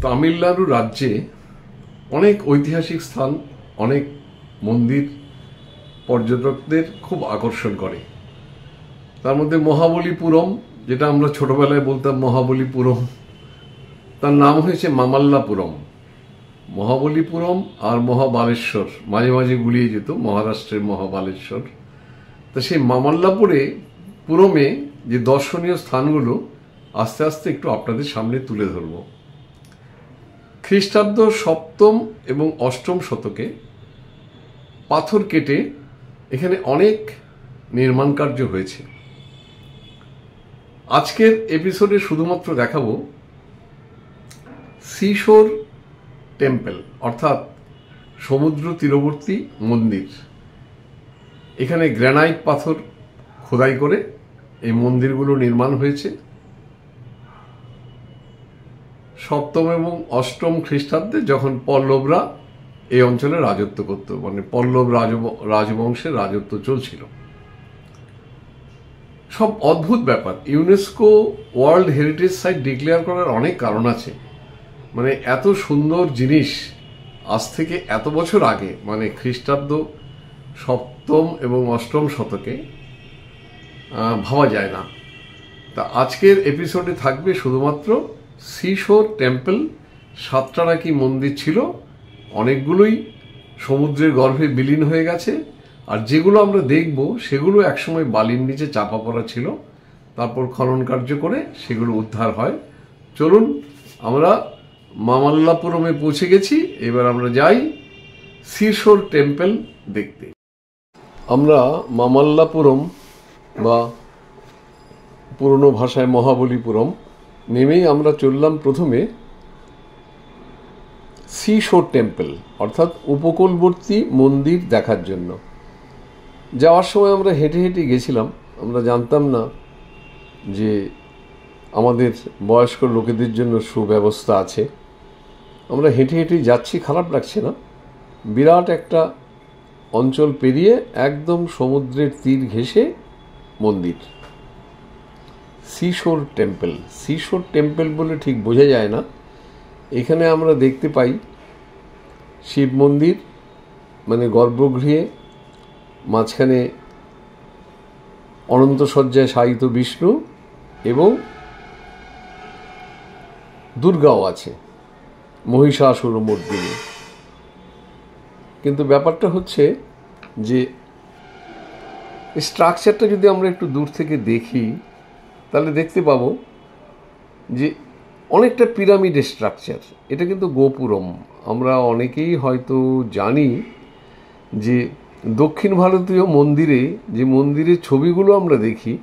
তামিলনাড়ু রাজ্যে অনেক ঐতিহাসিক স্থান, অনেক মন্দির পর্যটকদের খুব আকর্ষণ করে। তার মধ্যে মহাবলীপুরম, যেটা আমরা ছোটবেলায় বলতাম মহাবলীপুরম, তার নাম হয়েছে মামাল্লাপুরম। মহাবলীপুরম আর মহাবালেশ্বর মাঝে মাঝে গুলিয়ে যেত, মহারাষ্ট্রের মহাবালেশ্বর। তা সেই পুরমে যে দর্শনীয় স্থানগুলো আস্তে আস্তে একটু আপনাদের সামনে তুলে ধরব। খ্রিস্টাব্দ 7ম এবং 8ম শতকে পাথর কেটে এখানে অনেক নির্মাণ কার্য হয়েছে। আজকের এপিসোডে শুধুমাত্র দেখাবো সিশোর টেম্পল, অর্থাৎ সমুদ্র তীরবর্তী মন্দির। এখানে গ্রানাইট পাথর খোদাই করে এই মন্দিরগুলো নির্মাণ হয়েছে। 7ম এবং 8ম খ্রিস্টাব্দে যখন পল্লবরা এই অঞ্চলে রাজত্ব করত, মানে পল্লব রাজবংশের রাজত্ব চলছিল। সব অদ্ভুত ব্যাপার। UNESCO world heritage site declare করার অনেক কারণ আছে। মানে এত সুন্দর জিনিস আজ থেকে এত বছর আগে, মানে খ্রিস্টাব্দ 7ম এবং 8ম শতকে ভাবা যায় না। তা আজকের এপিসোডে থাকবে শুধুমাত্র সিশোর টেম্পল। 7টা নাকি মন্দির ছিল, অনেকগুলোই সমুদ্রের গর্ভে বিলীন হয়ে গেছে। আর যেগুলো আমরা দেখব সেগুলো একসময় বালির নিচে চাপা পড়া ছিল, তারপর খনন কার্য করে সেগুলো উদ্ধার হয়। চলুন, আমরা মামাল্লাপুরমে পৌঁছে গেছি, এবার আমরা যাই সিশোর টেম্পল দেখতে। আমরা মামাল্লাপুরম বা পুরনো ভাষায় মহাবলীপুরম নেমেই আমরা চললাম প্রথমে সিশোর টেম্পল, অর্থাৎ উপকূলবর্তী মন্দির দেখার জন্য। যাওয়ার সময় আমরা হেঁটে হেঁটে গেছিলাম। আমরা জানতাম না যে আমাদের বয়স্ক লোকেদের জন্য সুব্যবস্থা আছে। আমরা হেঁটে হেঁটে যাচ্ছি, খারাপ লাগছে না। বিরাট একটা অঞ্চল পেরিয়ে একদম সমুদ্রের তীর ঘেঁষে মন্দির সিশোর টেম্পল। সিশোর টেম্পল বলে ঠিক বোঝা যায় না। এখানে আমরা দেখতে পাই শিব মন্দির, মানে গর্ভগৃহে মাঝখানে অনন্ত শয্যায় শায়িত বিষ্ণু, এবং দুর্গাও আছে, মহিষাসুরমর্দিনী। কিন্তু ব্যাপারটা হচ্ছে যে স্ট্রাকচারটা যদি আমরা একটু দূর থেকে দেখি তাহলে দেখতে পাবো যে অনেকটা পিরামিড স্ট্রাকচার। এটা কিন্তু গোপুরম। আমরা অনেকেই হয়তো জানি যে দক্ষিণ ভারতীয় মন্দিরে যে মন্দিরের ছবিগুলো আমরা দেখি,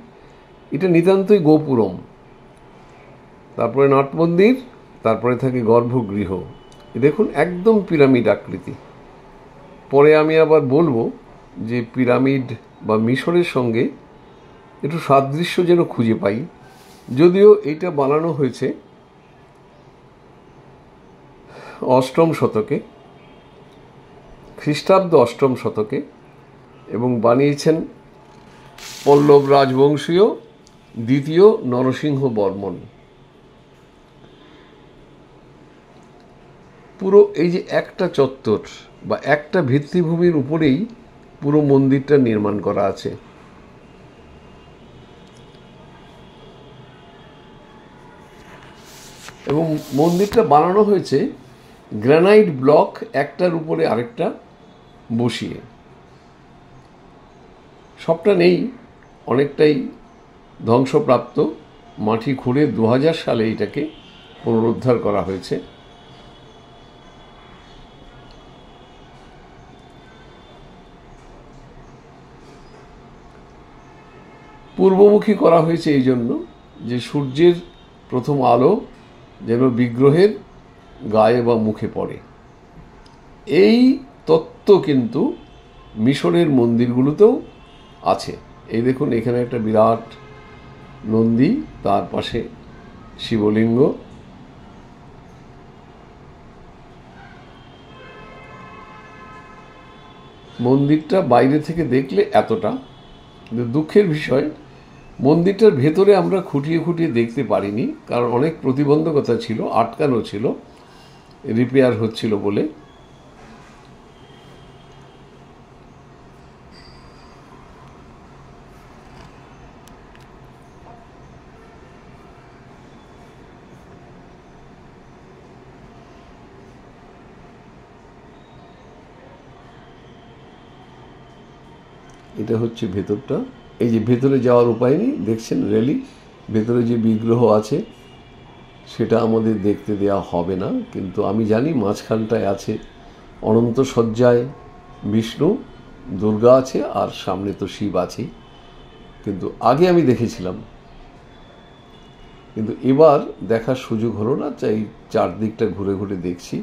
এটা নিতান্তই গোপুরম। তারপরে নাট মন্দির, তারপরে থাকে গর্ভগৃহ। দেখুন, একদম পিরামিড আকৃতি। পরে আমি আবার বলবো যে পিরামিড বা মিশরের সঙ্গে একটু সাদৃশ্য যেন খুঁজে পাই, যদিও এটা বানানো হয়েছে 8ম শতকে, খ্রিস্টাব্দ 8ম শতকে, এবং বানিয়েছেন পল্লব রাজবংশীয় 2য় নরসিংহ বর্মন। পুরো এই যে একটা চত্বর বা একটা ভিত্তিভূমির উপরেই পুরো মন্দিরটা নির্মাণ করা আছে। এবং মন্দিরটা বানানো হয়েছে গ্রানাইট ব্লক একটার উপরে আরেকটা বসিয়ে। সবটা নেই, অনেকটাই ধ্বংসপ্রাপ্ত। মাটি খুঁড়ে 2000 সালে এটাকে পুনরুদ্ধার করা হয়েছে। পূর্বমুখী করা হয়েছে এই জন্য যে সূর্যের প্রথম আলো যেন বিগ্রহের গায়ে বা মুখে পড়ে। এই তত্ত্ব কিন্তু মিশরের মন্দিরগুলোতেও আছে। এই দেখুন, এখানে একটা বিরাট নন্দী, তার পাশে শিবলিঙ্গ। মন্দিরটা বাইরে থেকে দেখলে এতটা, কিন্তু দুঃখের বিষয় মন্দিরটার ভেতরে আমরা খুঁটিয়ে খুঁটিয়ে দেখতে পারিনি, কারণ অনেক প্রতিবন্ধকতা ছিল, আটকানো ছিল। রিপেয়ার হচ্ছিল বলে। এটা হচ্ছে ভেতরটা। এই যে ভেতরে যাওয়ার উপায় নেই, দেখছেন রেলি, ভেতরে যে বিগ্রহ আছে সেটা আমাদের দেখতে দেওয়া হবে না, কিন্তু আমি জানি মাঝখানটায় আছে অনন্ত সজ্জায় বিষ্ণু, দুর্গা আছে, আর সামনে তো শিব আছে। কিন্তু আগে আমি দেখেছিলাম, কিন্তু এবার দেখার সুযোগ হলো না, তাই চারদিকটা ঘুরে ঘুরে দেখছি।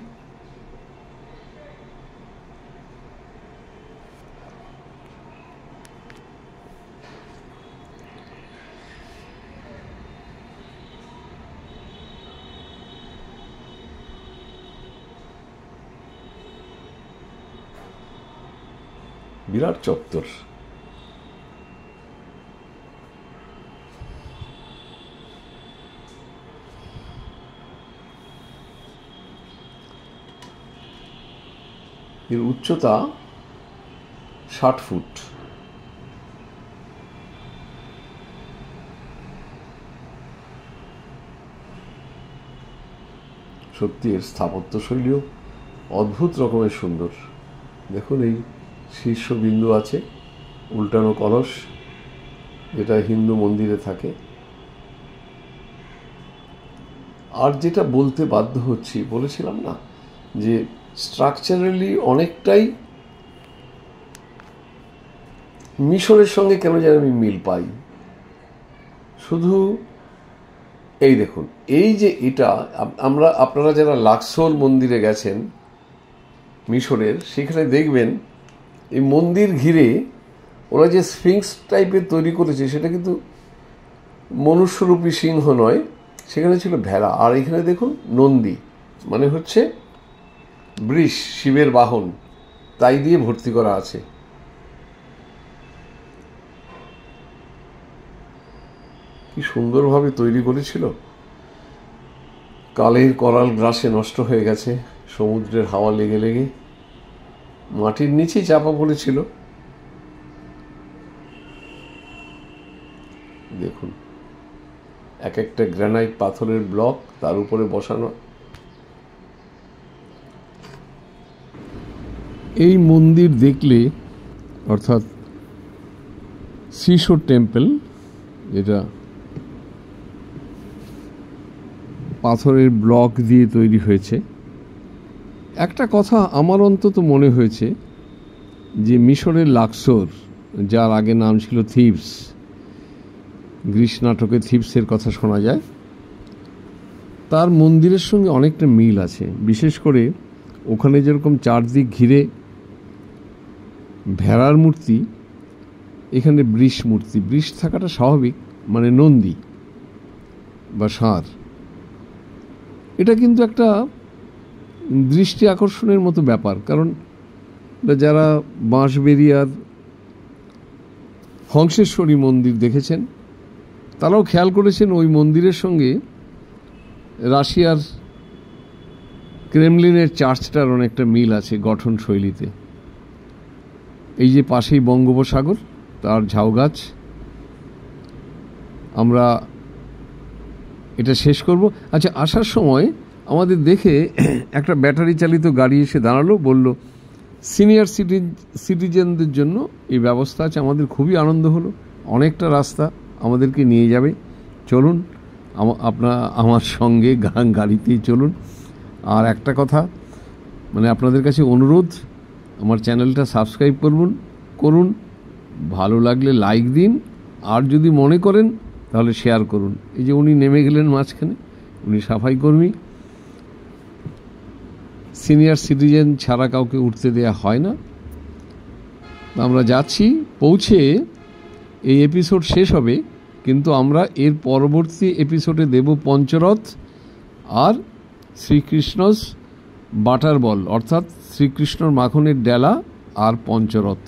বিরাট চত্বর। এর উচ্চতা 60 ফুট। সত্যি এর স্থাপত্যশৈলীও অদ্ভুত রকমের সুন্দর। দেখুন এই শীর্ষবিন্দু আছে, উল্টানো কলস, যেটা হিন্দু মন্দিরে থাকে। আর যেটা বলতে বাধ্য হচ্ছি, বলেছিলাম না যে স্ট্রাকচারালি অনেকটাই মিশরের সঙ্গে কেন যেন আমি মিল পাই। শুধু এই দেখুন, এই যে এটা আপনারা যারা লাক্সোর মন্দিরে গেছেন মিশরের, সেখানে দেখবেন এই মন্দির ঘিরে ওরা যে স্ফিংস টাইপের তৈরি করেছে সেটা কিন্তু মনুষ্যরূপী সিংহ নয়, সেখানে ছিল ভেড়া। আর এখানে দেখুন নন্দী, মানে হচ্ছে বৃষ, শিবের বাহন, তাই দিয়ে ভর্তি করা আছে। কি সুন্দরভাবে তৈরি করেছিল। কালের করাল গ্রাসে নষ্ট হয়ে গেছে, সমুদ্রের হাওয়া লেগে লেগে মাটির নিচেই চাপা পড়েছিল। দেখুন এক একটা গ্রানাইট পাথরের ব্লক, তার উপরে বসানো। এই মন্দির দেখলে, অর্থাৎ সিশোর টেম্পল, যেটা পাথরের ব্লক দিয়ে তৈরি হয়েছে, একটা কথা আমার অন্তত মনে হয়েছে যে মিশরের লাক্সোর, যার আগে নাম ছিল থিবস, গ্রিস নাটকে থিবসের কথা শোনা যায়, তার মন্দিরের সঙ্গে অনেকটা মিল আছে। বিশেষ করে ওখানে যেরকম চারদিক ঘিরে ভেড়ার মূর্তি, এখানে বৃষ মূর্তি। বৃষ থাকাটা স্বাভাবিক, মানে নন্দী বা ষাঁড়। এটা কিন্তু একটা দৃষ্টি আকর্ষণের মতো ব্যাপার, কারণ যারা বাঁশবেড়িয়ার হংসেশ্বরী মন্দির দেখেছেন তারাও খেয়াল করেছেন ওই মন্দিরের সঙ্গে রাশিয়ার ক্রেমলিনের চার্চটার অনেকটা মিল আছে গঠন শৈলীতে। এই যে পাশেই বঙ্গোপসাগর, তার ঝাউগাছ। আমরা এটা শেষ করব। আচ্ছা, আসার সময় আমাদের দেখে একটা ব্যাটারি চালিত গাড়ি এসে দাঁড়ালো, বলল সিনিয়র সিটিজেনদের জন্য এই ব্যবস্থা আছে। আমাদের খুবই আনন্দ হলো, অনেকটা রাস্তা আমাদেরকে নিয়ে যাবে। চলুন আমার সঙ্গে গাড়িতেই চলুন। আর একটা কথা, মানে আপনাদের কাছে অনুরোধ, আমার চ্যানেলটা সাবস্ক্রাইব করুন, ভালো লাগলে লাইক দিন, আর যদি মনে করেন তাহলে শেয়ার করুন। এই যে উনি নেমে গেলেন মাঝখানে, উনি সাফাই কর্মী। সিনিয়র সিটিজেন ছাড়া কাউকে উঠতে দেয়া হয় না। আমরা যাচ্ছি, পৌঁছে এই এপিসোড শেষ হবে, কিন্তু আমরা এর পরবর্তী এপিসোডে দেব পঞ্চরথ আর শ্রীকৃষ্ণস বাটার বল, অর্থাৎ শ্রীকৃষ্ণর মাখনের ডেলা আর পঞ্চরথ।